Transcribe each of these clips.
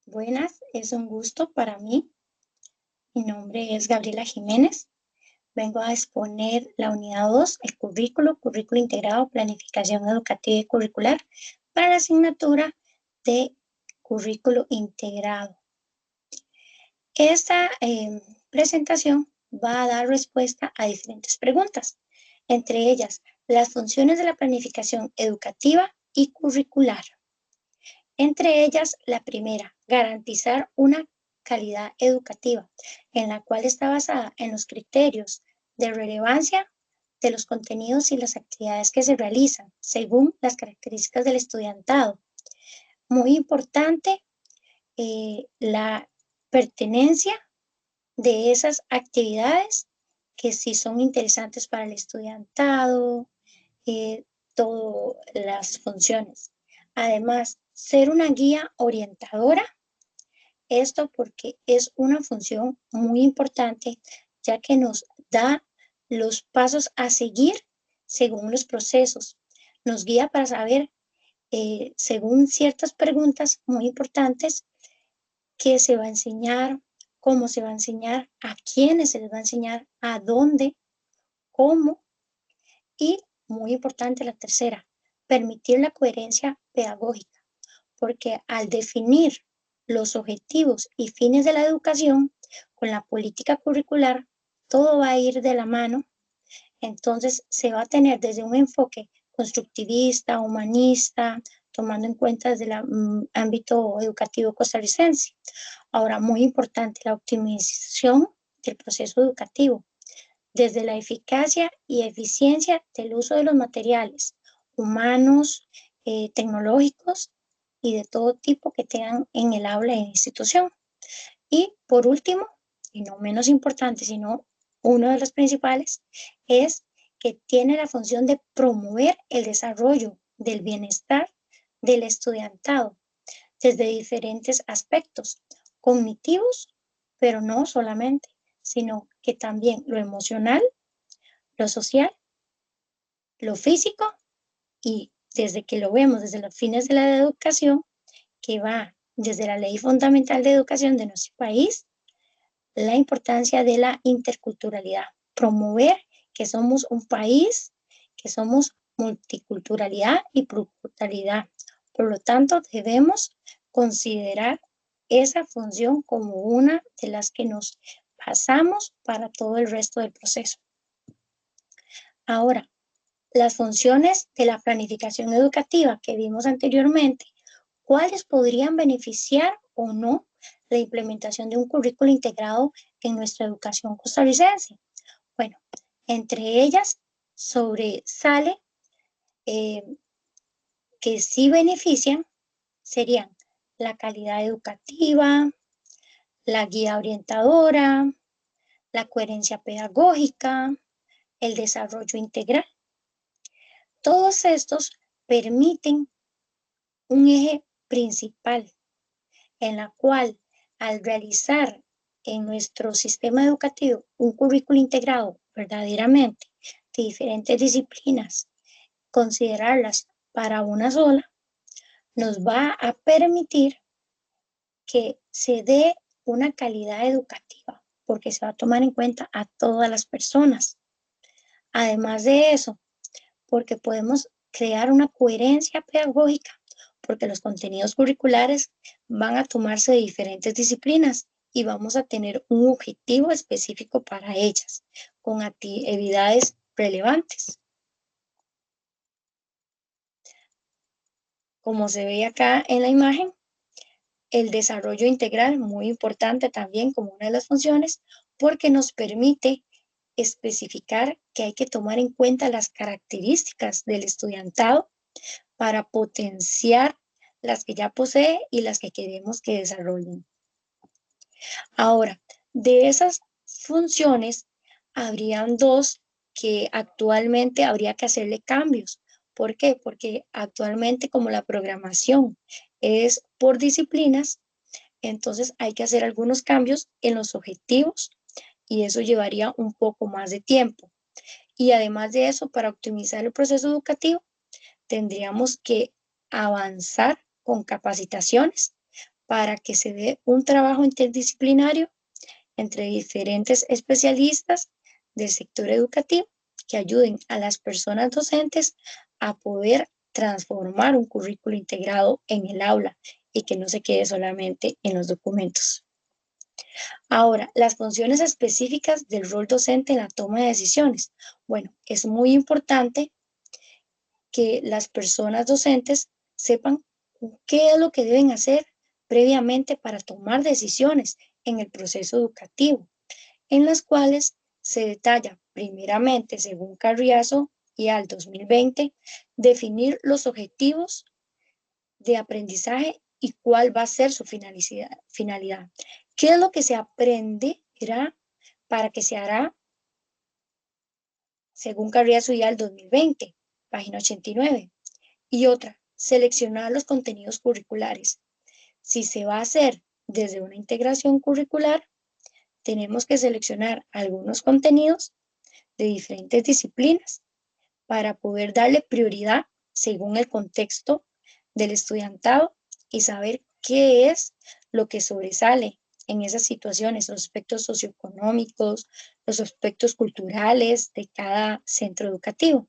Buenas, es un gusto para mí. Mi nombre es Gabriela Jiménez. Vengo a exponer la unidad 2, el currículo integrado, planificación educativa y curricular para la asignatura de currículo integrado. Esta presentación va a dar respuesta a diferentes preguntas, entre ellas las funciones de la planificación educativa y curricular. Entre ellas, la primera, garantizar una calidad educativa, en la cual está basada en los criterios de relevancia de los contenidos y las actividades que se realizan según las características del estudiantado. Muy importante, la pertenencia de esas actividades que sí son interesantes para el estudiantado, todas las funciones. Además, ser una guía orientadora, esto porque es una función muy importante, ya que nos da los pasos a seguir según los procesos. Nos guía para saber, según ciertas preguntas muy importantes, qué se va a enseñar, cómo se va a enseñar, a quiénes se les va a enseñar, a dónde, cómo. Y muy importante la tercera, permitir la coherencia pedagógica, porque al definir los objetivos y fines de la educación con la política curricular, todo va a ir de la mano. Entonces se va a tener desde un enfoque constructivista, humanista, tomando en cuenta desde el ámbito educativo costarricense. Ahora, muy importante, la optimización del proceso educativo, desde la eficacia y eficiencia del uso de los materiales humanos, tecnológicos y de todo tipo que tengan en el aula e institución. Y por último, y no menos importante, sino uno de los principales, es que tiene la función de promover el desarrollo del bienestar del estudiantado desde diferentes aspectos cognitivos, pero no solamente, sino que también lo emocional, lo social, lo físico y desde que lo vemos desde los fines de la educación, que va desde la Ley Fundamental de Educación de nuestro país, la importancia de la interculturalidad, promover que somos un país, que somos multiculturalidad y pluralidad. Por lo tanto, debemos considerar esa función como una de las que nos pasamos para todo el resto del proceso. Ahora, las funciones de la planificación educativa que vimos anteriormente, ¿cuáles podrían beneficiar o no la implementación de un currículo integrado en nuestra educación costarricense? Bueno, entre ellas sobresale que sí benefician serían la calidad educativa, la guía orientadora, la coherencia pedagógica, el desarrollo integral. Todos estos permiten un eje principal en la cual al realizar en nuestro sistema educativo un currículo integrado verdaderamente de diferentes disciplinas, considerarlas para una sola, nos va a permitir que se dé una calidad educativa, porque se va a tomar en cuenta a todas las personas. Además de eso, porque podemos crear una coherencia pedagógica, porque los contenidos curriculares van a tomarse de diferentes disciplinas y vamos a tener un objetivo específico para ellas, con actividades relevantes. Como se ve acá en la imagen, el desarrollo integral, muy importante también como una de las funciones, porque nos permite especificar que hay que tomar en cuenta las características del estudiantado para potenciar las que ya posee y las que queremos que desarrollen. Ahora, de esas funciones, habrían dos que actualmente habría que hacerle cambios. ¿Por qué? Porque actualmente como la programación es por disciplinas, entonces hay que hacer algunos cambios en los objetivos y eso llevaría un poco más de tiempo. Y además de eso, para optimizar el proceso educativo, tendríamos que avanzar con capacitaciones para que se dé un trabajo interdisciplinario entre diferentes especialistas del sector educativo que ayuden a las personas docentes a poder transformar un currículo integrado en el aula y que no se quede solamente en los documentos. Ahora, las funciones específicas del rol docente en la toma de decisiones. Bueno, es muy importante que las personas docentes sepan qué es lo que deben hacer previamente para tomar decisiones en el proceso educativo, en las cuales se detalla primeramente, según Carriazo y al 2020, definir los objetivos de aprendizaje y cuál va a ser su finalidad. ¿Qué es lo que se aprenderá para que se hará según Carriazo y al 2020, página 89? Y otra, seleccionar los contenidos curriculares. Si se va a hacer desde una integración curricular, tenemos que seleccionar algunos contenidos de diferentes disciplinas para poder darle prioridad según el contexto del estudiantado y saber qué es lo que sobresale en esas situaciones, los aspectos socioeconómicos, los aspectos culturales de cada centro educativo.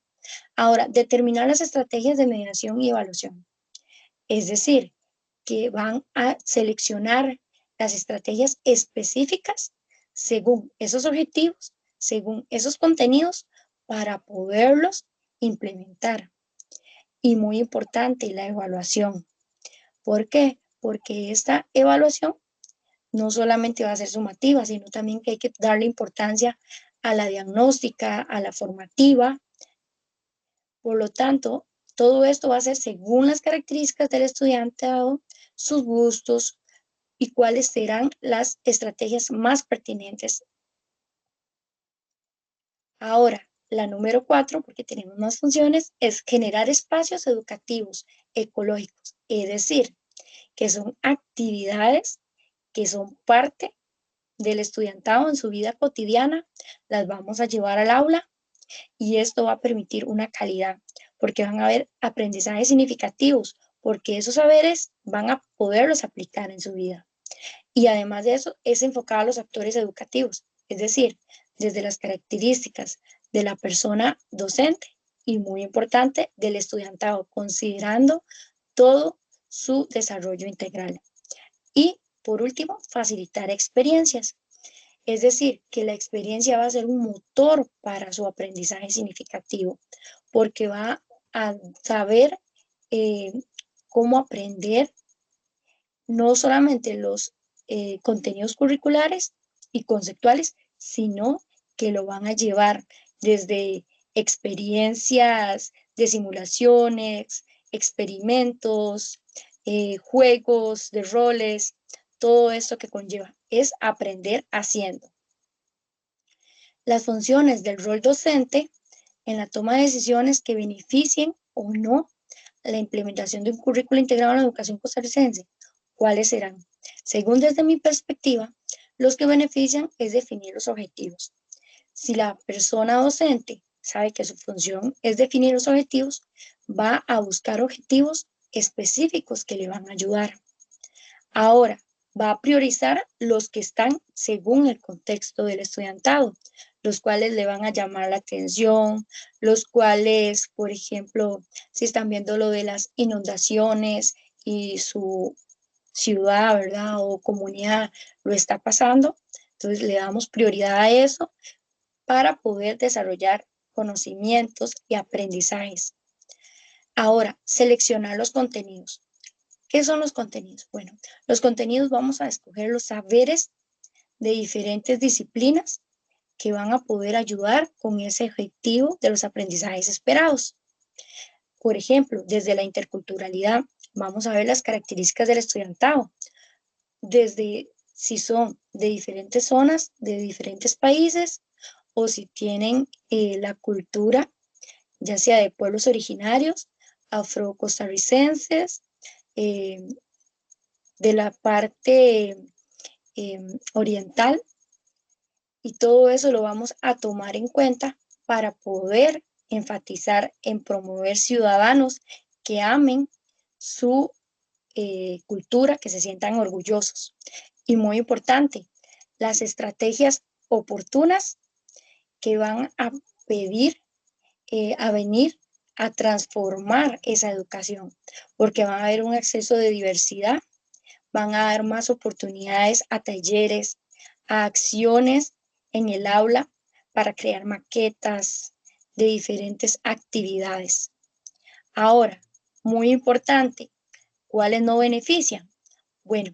Ahora, determinar las estrategias de mediación y evaluación. Es decir, que van a seleccionar las estrategias específicas según esos objetivos, según esos contenidos, para poderlos implementar. Y muy importante, la evaluación. ¿Por qué? Porque esta evaluación no solamente va a ser sumativa, sino también que hay que darle importancia a la diagnóstica, a la formativa. Por lo tanto, todo esto va a ser según las características del estudiantado, sus gustos y cuáles serán las estrategias más pertinentes. Ahora, la número 4, porque tenemos más funciones, es generar espacios educativos ecológicos, es decir, que son actividades que son parte del estudiantado en su vida cotidiana, las vamos a llevar al aula y esto va a permitir una calidad, porque van a haber aprendizajes significativos, porque esos saberes van a poderlos aplicar en su vida. Y además de eso, es enfocado a los actores educativos, es decir, desde las características de la persona docente y muy importante del estudiantado, considerando todo su desarrollo integral. Y por último, facilitar experiencias. Es decir, que la experiencia va a ser un motor para su aprendizaje significativo, porque va a saber eh, cómo aprender no solamente los contenidos curriculares y conceptuales, sino que lo van a llevar desde experiencias de simulaciones, experimentos, juegos de roles, todo esto que conlleva es aprender haciendo. Las funciones del rol docente en la toma de decisiones que beneficien o no la implementación de un currículo integrado en la educación costarricense. ¿Cuáles serán? Según desde mi perspectiva, los que benefician es definir los objetivos. Si la persona docente sabe que su función es definir los objetivos, va a buscar objetivos específicos que le van a ayudar. Ahora, va a priorizar los que están según el contexto del estudiantado, los cuales le van a llamar la atención, los cuales, por ejemplo, si están viendo lo de las inundaciones y su ciudad, ¿verdad? O comunidad lo está pasando, entonces le damos prioridad a eso para poder desarrollar conocimientos y aprendizajes. Ahora, seleccionar los contenidos. ¿Qué son los contenidos? Bueno, los contenidos vamos a escoger los saberes de diferentes disciplinas que van a poder ayudar con ese objetivo de los aprendizajes esperados. Por ejemplo, desde la interculturalidad, vamos a ver las características del estudiantado, desde si son de diferentes zonas, de diferentes países, o si tienen la cultura, ya sea de pueblos originarios, afrocostarricenses, eh, de la parte oriental, y todo eso lo vamos a tomar en cuenta para poder enfatizar en promover ciudadanos que amen su cultura, que se sientan orgullosos. Y muy importante, las estrategias oportunas que van a pedir, a venir a transformar esa educación, porque van a haber un acceso de diversidad, van a dar más oportunidades a talleres, a acciones en el aula para crear maquetas de diferentes actividades. Ahora, muy importante, ¿cuáles no benefician? Bueno,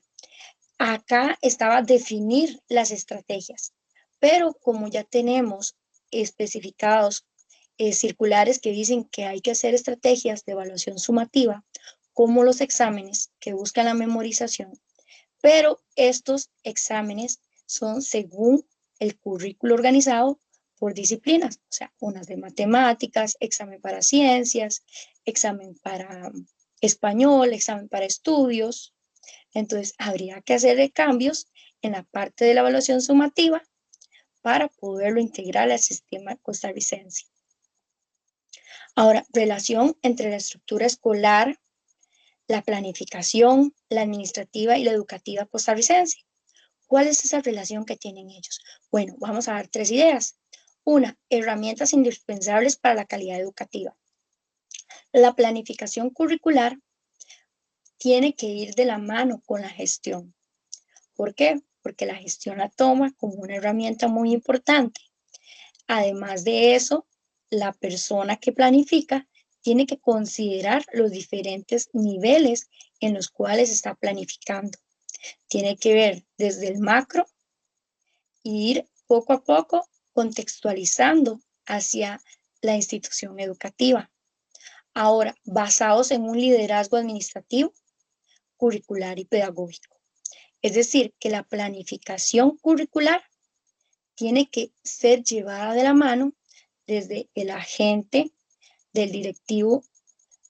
acá estaba definir las estrategias, pero como ya tenemos especificados circulares que dicen que hay que hacer estrategias de evaluación sumativa, como los exámenes que buscan la memorización, pero estos exámenes son según el currículo organizado por disciplinas, o sea, unas de matemáticas, examen para ciencias, examen para español, examen para estudios. Entonces, habría que hacerle cambios en la parte de la evaluación sumativa para poderlo integrar al sistema costarricense. Ahora, relación entre la estructura escolar, la planificación, la administrativa y la educativa costarricense. ¿Cuál es esa relación que tienen ellos? Bueno, vamos a dar 3 ideas. Una, herramientas indispensables para la calidad educativa. La planificación curricular tiene que ir de la mano con la gestión. ¿Por qué? Porque la gestión la toma como una herramienta muy importante. Además de eso, la persona que planifica tiene que considerar los diferentes niveles en los cuales está planificando. Tiene que ver desde el macro e ir poco a poco contextualizando hacia la institución educativa. Ahora, basados en un liderazgo administrativo, curricular y pedagógico. Es decir, que la planificación curricular tiene que ser llevada de la mano desde el agente del directivo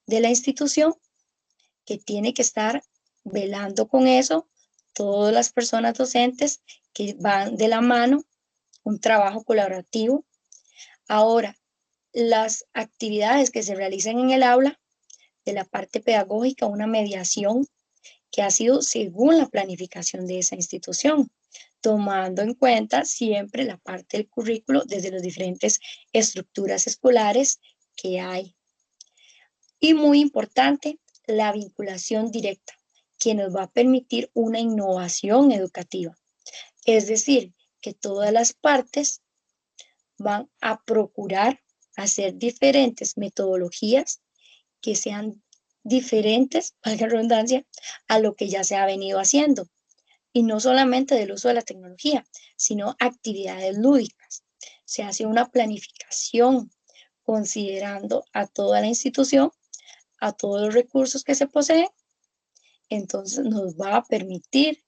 de la institución, que tiene que estar velando con eso, todas las personas docentes que van de la mano, un trabajo colaborativo. Ahora, las actividades que se realicen en el aula, de la parte pedagógica, una mediación que ha sido según la planificación de esa institución, tomando en cuenta siempre la parte del currículo desde las diferentes estructuras escolares que hay. Y muy importante, la vinculación directa, que nos va a permitir una innovación educativa. Es decir, que todas las partes van a procurar hacer diferentes metodologías que sean diferentes, valga la redundancia, a lo que ya se ha venido haciendo. Y no solamente del uso de la tecnología, sino actividades lúdicas. Se hace una planificación considerando a toda la institución, a todos los recursos que se poseen, entonces nos va a permitir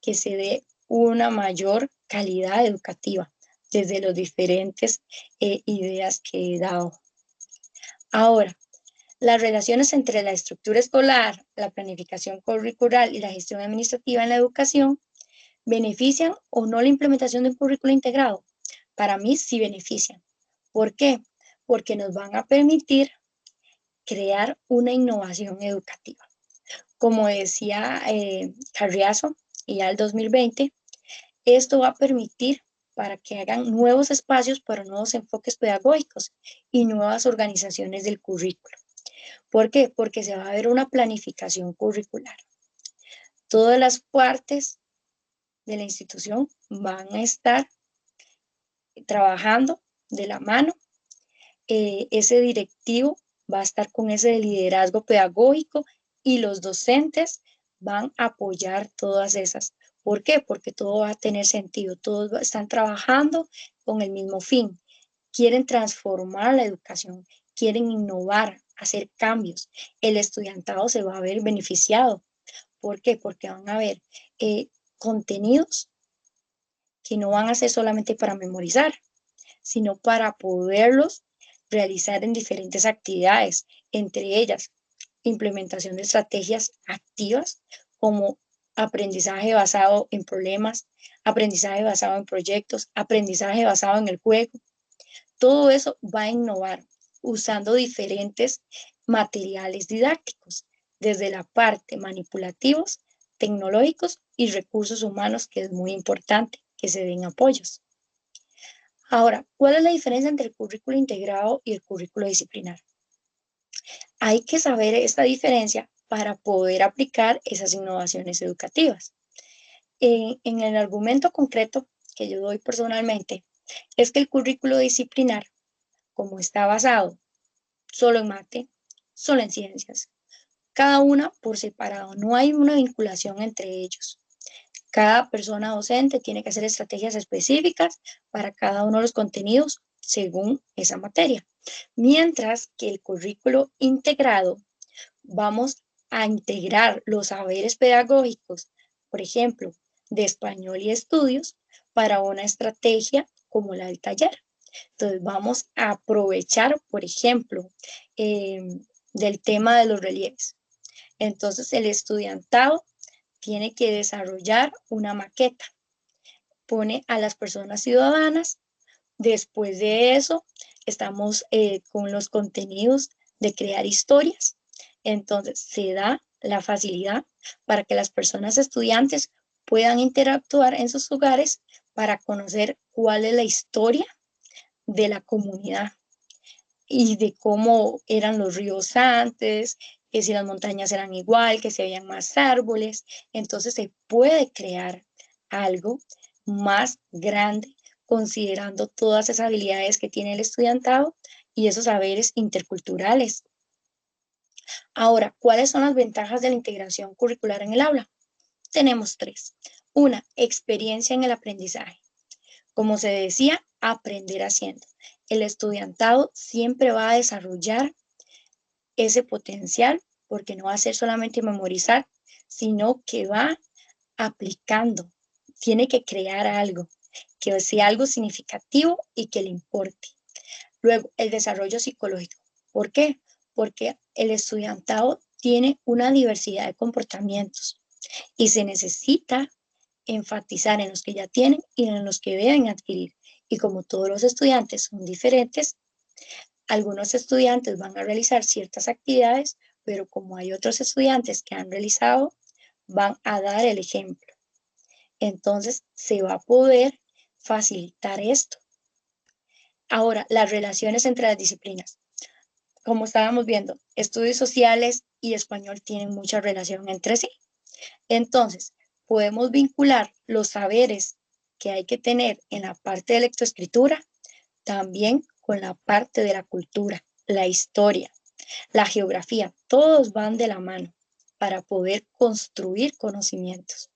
que se dé una mayor calidad educativa desde las diferentes ideas que he dado. Ahora, las relaciones entre la estructura escolar, la planificación curricular y la gestión administrativa en la educación, ¿benefician o no la implementación de un currículo integrado? Para mí sí benefician. ¿Por qué? Porque nos van a permitir crear una innovación educativa. Como decía Carriazo, y al 2020, esto va a permitir para que hagan nuevos espacios para nuevos enfoques pedagógicos y nuevas organizaciones del currículo. ¿Por qué? Porque se va a ver una planificación curricular. Todas las partes de la institución van a estar trabajando de la mano. Ese directivo va a estar con ese liderazgo pedagógico y los docentes van a apoyar todas esas. ¿Por qué? Porque todo va a tener sentido, todos están trabajando con el mismo fin. Quieren transformar la educación, quieren innovar, hacer cambios. El estudiantado se va a ver beneficiado. ¿Por qué? Porque van a ver contenidos que no van a ser solamente para memorizar, sino para poderlos realizar en diferentes actividades, entre ellas implementación de estrategias activas como aprendizaje basado en problemas, aprendizaje basado en proyectos, aprendizaje basado en el juego. Todo eso va a innovar usando diferentes materiales didácticos. desde la parte manipulativos, tecnológicos y recursos humanos, que es muy importante que se den apoyos. Ahora, ¿cuál es la diferencia entre el currículo integrado y el currículo disciplinar? Hay que saber esta diferencia para poder aplicar esas innovaciones educativas. En el argumento concreto que yo doy personalmente, es que el currículo disciplinar, como está basado solo en mate, solo en ciencias, cada una por separado, no hay una vinculación entre ellos. Cada persona docente tiene que hacer estrategias específicas para cada uno de los contenidos según esa materia. Mientras que el currículo integrado, vamos a integrar los saberes pedagógicos, por ejemplo, de español y estudios, para una estrategia como la del taller. Entonces vamos a aprovechar, por ejemplo, del tema de los relieves. Entonces el estudiantado tiene que desarrollar una maqueta, pone a las personas ciudadanas. Después de eso, estamos con los contenidos de crear historias. Entonces, se da la facilidad para que las personas estudiantes puedan interactuar en sus hogares para conocer cuál es la historia de la comunidad y de cómo eran los ríos antes, que si las montañas eran igual, que si habían más árboles. Entonces se puede crear algo más grande considerando todas esas habilidades que tiene el estudiantado y esos saberes interculturales. Ahora, ¿cuáles son las ventajas de la integración curricular en el aula? Tenemos tres. Una, experiencia en el aprendizaje. Como se decía, aprender haciendo. El estudiantado siempre va a desarrollar ese potencial porque no va a ser solamente memorizar, sino que va aplicando. Tiene que crear algo, que sea algo significativo y que le importe. Luego, el desarrollo psicológico. ¿Por qué? Porque el estudiantado tiene una diversidad de comportamientos y se necesita enfatizar en los que ya tienen y en los que deben adquirir. Y como todos los estudiantes son diferentes, algunos estudiantes van a realizar ciertas actividades, pero como hay otros estudiantes que han realizado, van a dar el ejemplo. Entonces, se va a poder facilitar esto. Ahora, las relaciones entre las disciplinas. Como estábamos viendo, estudios sociales y español tienen mucha relación entre sí. Entonces, podemos vincular los saberes que hay que tener en la parte de lectoescritura también con la parte de la cultura, la historia, la geografía. Todos van de la mano para poder construir conocimientos.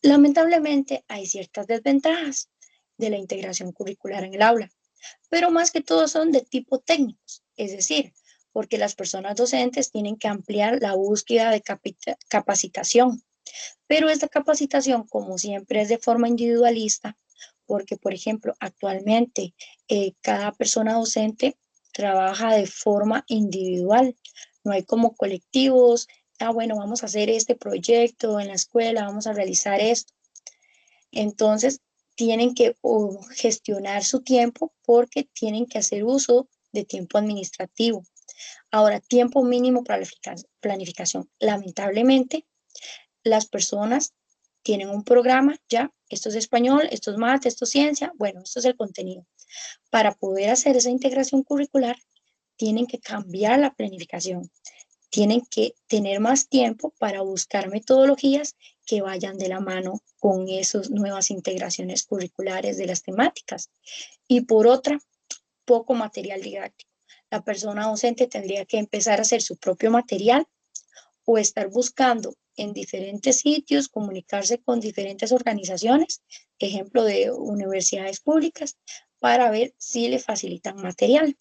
Lamentablemente, hay ciertas desventajas de la integración curricular en el aula, pero más que todo son de tipo técnicos, es decir, porque las personas docentes tienen que ampliar la búsqueda de capacitación, pero esta capacitación, como siempre, es de forma individualista, porque, por ejemplo, actualmente cada persona docente trabaja de forma individual, no hay como colectivos, bueno, vamos a hacer este proyecto en la escuela, vamos a realizar esto. Entonces, tienen que gestionar su tiempo porque tienen que hacer uso de tiempo administrativo. Ahora, tiempo mínimo para la planificación. Lamentablemente, las personas tienen un programa, ya, esto es español, esto es mate, esto es ciencia, bueno, esto es el contenido. Para poder hacer esa integración curricular, tienen que cambiar la planificación, tienen que tener más tiempo para buscar metodologías que vayan de la mano con esas nuevas integraciones curriculares de las temáticas. Y por otra, poco material didáctico. La persona docente tendría que empezar a hacer su propio material o estar buscando en diferentes sitios, comunicarse con diferentes organizaciones, ejemplo de universidades públicas, para ver si le facilitan material.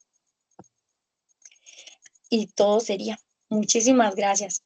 Y todo sería. Muchísimas gracias.